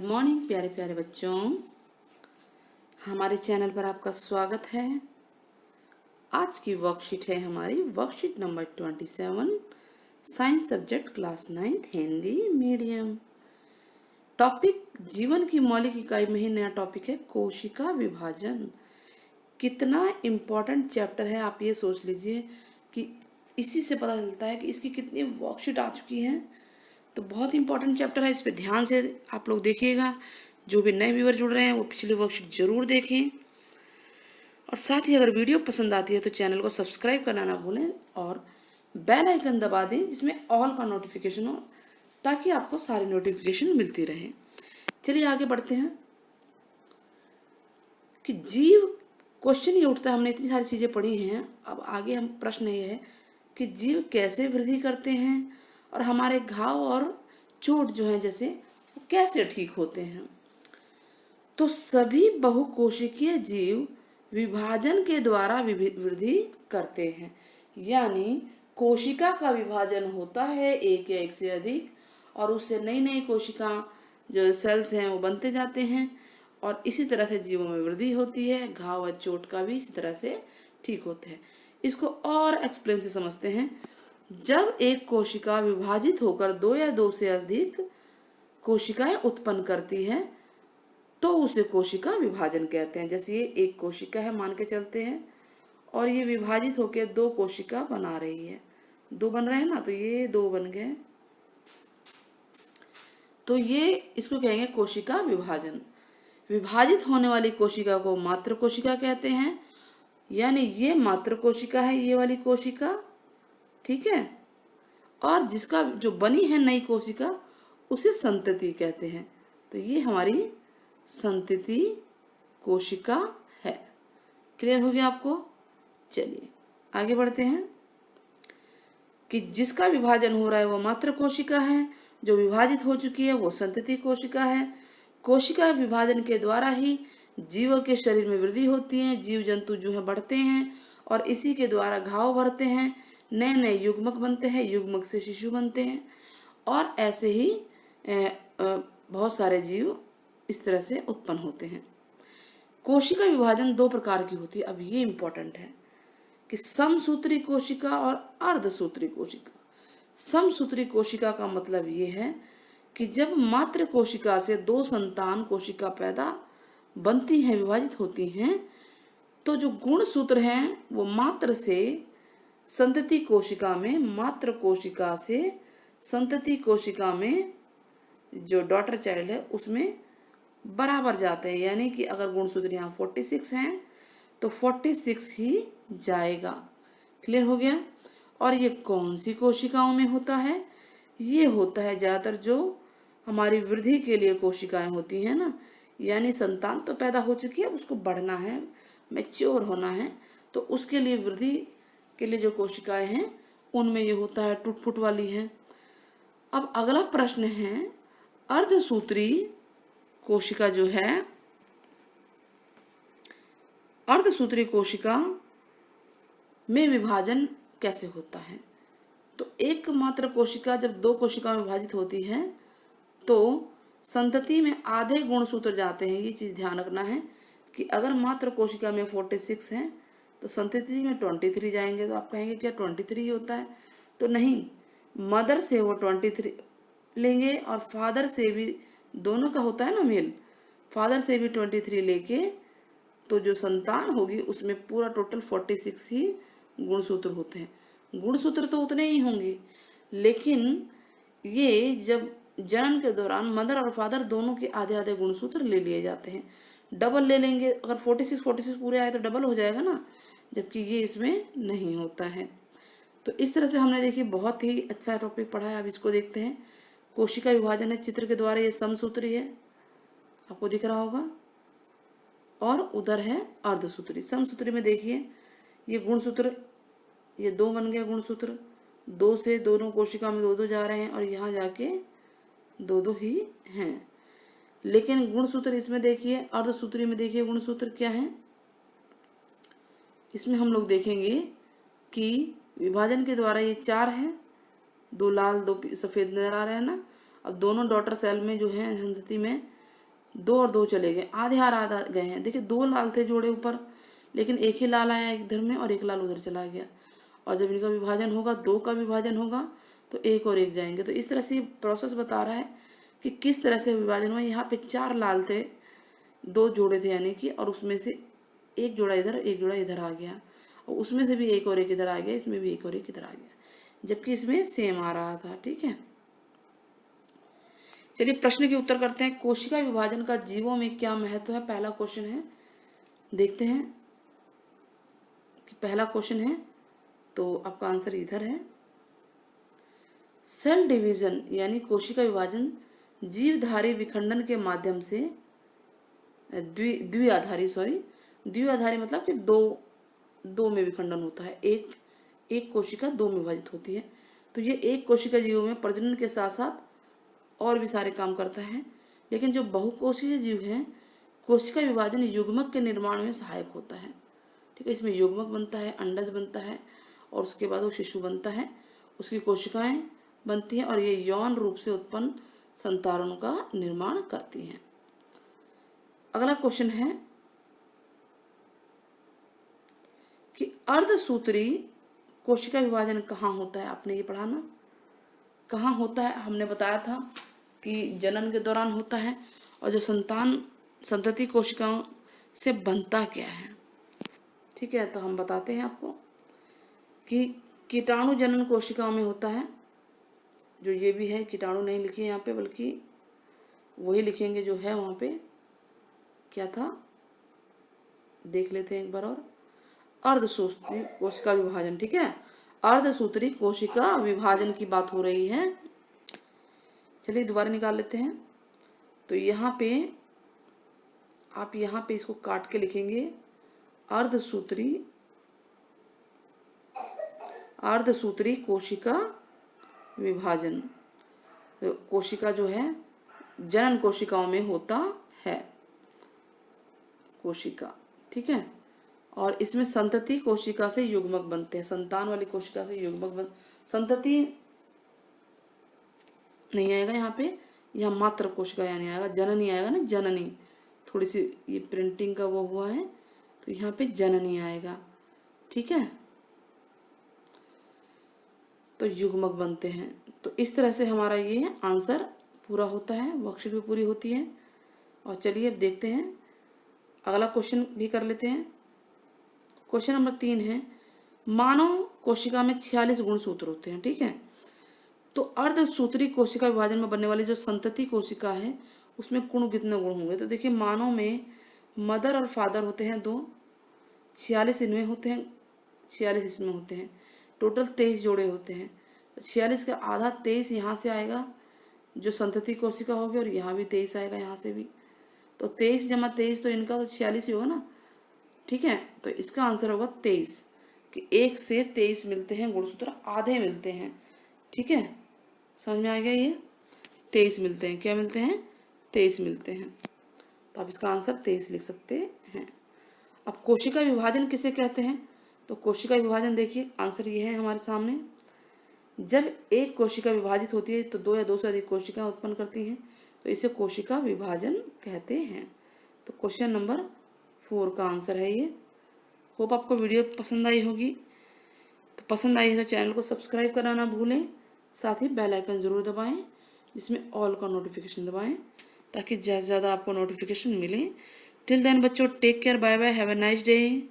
Good morning प्यारे प्यारे बच्चों, हमारे चैनल पर आपका स्वागत है। आज की वर्कशीट है हमारी worksheet number 27, science subject class 9 Hindi medium. Topic जीवन की मौलिक इकाई में ही नया टॉपिक है कोशिका विभाजन। कितना इम्पोर्टेंट चैप्टर है आप ये सोच लीजिए कि इसी से पता चलता है कि इसकी कितनी वर्कशीट आ चुकी हैं। तो बहुत इंपॉर्टेंट चैप्टर है, इस पे ध्यान से आप लोग देखिएगा। जो भी नए व्यूअर जुड़ रहे हैं वो पिछली वर्कशीट जरूर देखें, और साथ ही अगर वीडियो पसंद आती है तो चैनल को सब्सक्राइब करना ना भूलें और बेल आइकन दबा दें जिसमें ऑल का नोटिफिकेशन हो, ताकि आपको सारी नोटिफिकेशन मिलती रहे। चलिए आगे बढ़ते हैं कि जीव क्वेश्चन ये उठता है। हमने इतनी सारी चीज़ें पढ़ी हैं, अब आगे हम प्रश्न ये है कि जीव कैसे वृद्धि करते हैं और हमारे घाव और चोट जो हैं जैसे वो कैसे ठीक होते हैं। तो सभी बहुकोशिकीय जीव विभाजन के द्वारा वृद्धि करते हैं, यानी कोशिका का विभाजन होता है एक या एक से अधिक, और उससे नई नई कोशिका जो सेल्स हैं वो बनते जाते हैं, और इसी तरह से जीवों में वृद्धि होती है। घाव और चोट का भी इसी तरह से ठीक होते हैं। इसको और एक्सप्लेन से समझते हैं। जब एक कोशिका विभाजित होकर दो या दो से अधिक कोशिकाएं उत्पन्न करती है तो उसे कोशिका विभाजन कहते हैं। जैसे ये एक कोशिका है मान के चलते हैं, और ये विभाजित होकर दो कोशिका बना रही है, दो बन रहे हैं ना, तो ये दो बन गए, तो ये इसको कहेंगे कोशिका विभाजन। विभाजित होने वाली कोशिका को मात्र कोशिका कहते हैं, यानी ये मात्र कोशिका है ये वाली कोशिका, ठीक है। और जिसका जो बनी है नई कोशिका उसे संतति कहते हैं। तो ये हमारी संतति कोशिका है। क्लियर हो गया आपको? चलिए आगे बढ़ते हैं कि जिसका विभाजन हो रहा है वो मात्र कोशिका है, जो विभाजित हो चुकी है वो संतति कोशिका है। कोशिका विभाजन के द्वारा ही जीवों के शरीर में वृद्धि होती है, जीव जंतु जो है बढ़ते हैं, और इसी के द्वारा घाव भरते हैं, नए नए युग्मक बनते हैं, युग्मक से शिशु बनते हैं, और ऐसे ही बहुत सारे जीव इस तरह से उत्पन्न होते हैं। कोशिका विभाजन दो प्रकार की होती है। अब ये इंपॉर्टेंट है कि समसूत्री कोशिका और अर्धसूत्री कोशिका। समसूत्री कोशिका का मतलब ये है कि जब मात्र कोशिका से दो संतान कोशिका पैदा बनती हैं, विभाजित होती हैं, तो जो गुणसूत्र हैं वो मात्र से संतति कोशिका में, मात्र कोशिका से संतति कोशिका में जो डॉटर चाइल्ड है उसमें बराबर जाते हैं। यानी कि अगर गुणसूत्र यहाँ 46 हैं तो 46 ही जाएगा। क्लियर हो गया? और ये कौन सी कोशिकाओं में होता है? ये होता है ज़्यादातर जो हमारी वृद्धि के लिए कोशिकाएं होती हैं ना, यानी संतान तो पैदा हो चुकी है, उसको बढ़ना है, मैच्योर होना है, तो उसके लिए वृद्धि के लिए जो कोशिकाएं हैं उनमें ये होता है, टूट फूट वाली हैं। अब अगला प्रश्न है, अर्धसूत्री कोशिका जो है, अर्धसूत्री कोशिका में विभाजन कैसे होता है? तो एकमात्र कोशिका जब दो कोशिका में विभाजित होती है तो संतति में आधे गुणसूत्र जाते हैं। ये चीज ध्यान रखना है कि अगर मात्र कोशिका में 46 हैं तो संतति में 23 जाएंगे। तो आप कहेंगे क्या 23 ही होता है? तो नहीं, मदर से वो 23 लेंगे और फादर से भी, दोनों का होता है ना मेल, फादर से भी 23 लेके, तो जो संतान होगी उसमें पूरा टोटल 46 ही गुणसूत्र होते हैं। गुणसूत्र तो उतने ही होंगे, लेकिन ये जब जन्म के दौरान मदर और फादर दोनों के आधे आधे गुणसूत्र ले लिए जाते हैं। डबल ले लेंगे, अगर 46 पूरे आए तो डबल हो जाएगा ना, जबकि ये इसमें नहीं होता है। तो इस तरह से हमने देखिए बहुत ही अच्छा टॉपिक पढ़ा है। अब इसको देखते हैं। कोशिका विभाजन है चित्र के द्वारा, ये समसूत्री है, आपको दिख रहा होगा, और उधर है अर्धसूत्री। समसूत्री में देखिए ये गुणसूत्र, ये दो बन गया गुणसूत्र, दो से दोनों कोशिका में दो दो जा रहे हैं, और यहाँ जाके दो दो ही हैं। लेकिन गुणसूत्र इसमें देखिए, अर्धसूत्री में देखिए गुणसूत्र क्या है। इसमें हम लोग देखेंगे कि विभाजन के द्वारा ये 4 है, दो लाल दो सफ़ेद नजर आ रहे हैं ना। अब दोनों डॉटर सेल में जो है संतति में 2 और 2 चले गए, आधे हार आधा गए हैं। देखिए 2 लाल थे जोड़े ऊपर, लेकिन एक ही लाल आया इधर में और एक लाल उधर चला गया। और जब इनका विभाजन होगा, 2 का विभाजन होगा, तो 1 और 1 जाएंगे। तो इस तरह से प्रोसेस बता रहा है कि किस तरह से विभाजन हुआ। यहाँ पे 4 लाल थे, 2 जोड़े थे यानी कि, और उसमें से एक जोड़ा इधर, एक जोड़ा इधर आ गया, और उसमें से भी 1 और 1 इधर आ गया, इसमें भी 1 और 1 इधर आ गया, जबकि इसमें सेम आ रहा था। ठीक है, चलिए प्रश्न के उत्तर करते हैं। कोशिका विभाजन का जीवों में क्या महत्व है, पहला क्वेश्चन है। देखते हैं कि पहला क्वेश्चन है, तो आपका आंसर इधर है। सेल डिवीजन यानी कोशिका विभाजन जीवधारी विखंडन के माध्यम से द्विआधारी मतलब कि दो में विखंडन होता है। एक कोशिका 2 में विभाजित होती है। तो ये एक कोशिका जीवों में प्रजनन के साथ साथ और भी सारे काम करता है। लेकिन जो बहुकोशीय जीव हैं, कोशिका विभाजन युग्मक के निर्माण में सहायक होता है। ठीक है, इसमें युग्मक बनता है, अंडज बनता है, और उसके बाद वो शिशु बनता है, उसकी कोशिकाएं बनती हैं, और ये यौन रूप से उत्पन्न संतानों का निर्माण करती हैं। अगला क्वेश्चन है कि अर्धसूत्री कोशिका विभाजन कहाँ होता है। आपने ये पढ़ा ना, कहाँ होता है। हमने बताया था कि जनन के दौरान होता है, और जो संतति कोशिकाओं से बनता क्या है। ठीक है, तो हम बताते हैं आपको कि कीटाणु जनन कोशिकाओं में होता है। जो ये भी है, कीटाणु नहीं लिखे यहाँ पे, बल्कि वही लिखेंगे जो है वहाँ पे। क्या था, देख लेते हैं एक बार और। अर्धसूत्री कोशिका विभाजन। ठीक है, अर्धसूत्री कोशिका विभाजन की बात हो रही है। चलिए दोबारा निकाल लेते हैं। तो यहाँ पे आप यहाँ पे इसको काट के लिखेंगे, अर्धसूत्री कोशिका विभाजन। तो कोशिका जो है जनन कोशिकाओं में होता है कोशिका। ठीक है, और इसमें संतति कोशिका से युग्मक बनते हैं। संतान वाली कोशिका से युग्मक संतति नहीं आएगा यहाँ पे, यहाँ मात्र कोशिका यानी आएगा, जननी आएगा ना, जननी। थोड़ी सी ये प्रिंटिंग का वो हुआ है, तो यहाँ पे जननी आएगा। ठीक है, तो युग्मक बनते हैं। तो इस तरह से हमारा ये आंसर पूरा होता है, वर्कशीट भी पूरी होती है। और चलिए अब देखते हैं, अगला क्वेश्चन भी कर लेते हैं। क्वेश्चन नंबर 3 है, मानव कोशिका में 46 गुणसूत्र होते हैं। ठीक है, तो अर्धसूत्री कोशिका विभाजन में बनने वाली जो संतति कोशिका है, उसमें कुल कितने गुण होंगे। तो देखिए मानव में मदर और फादर होते हैं 2, 46 इनमें होते हैं, 46 इसमें होते हैं, टोटल 23 जोड़े होते हैं। तो 46 का आधा 23 यहाँ से आएगा जो संतति कोशिका होगी, और यहाँ भी 23 आएगा, यहाँ से भी। तो 23 जमा 23, तो इनका तो 46 ही होगा ना। ठीक है, तो इसका आंसर होगा 23, कि 1 से 23 मिलते हैं गुणसूत्र, आधे मिलते हैं। ठीक है, समझ में आ गया। ये 23 मिलते हैं, क्या मिलते हैं, 23 मिलते हैं। तो आप इसका आंसर 23 लिख सकते हैं। अब कोशिका विभाजन किसे कहते हैं। तो कोशिका विभाजन देखिए, आंसर ये है हमारे सामने। जब एक कोशिका विभाजित होती है तो 2 या 2 से अधिक कोशिकाएं उत्पन्न करती हैं, तो इसे कोशिका विभाजन कहते हैं। तो क्वेश्चन नंबर 4 का आंसर है ये। होप आपको वीडियो पसंद आई होगी। तो पसंद आई है तो चैनल को सब्सक्राइब करना ना भूलें, साथ ही बेल आइकन ज़रूर दबाएं, जिसमें ऑल का नोटिफिकेशन दबाएं, ताकि ज़्यादा से ज़्यादा आपको नोटिफिकेशन मिले। टिल देन बच्चों, take care, bye bye, have a nice day.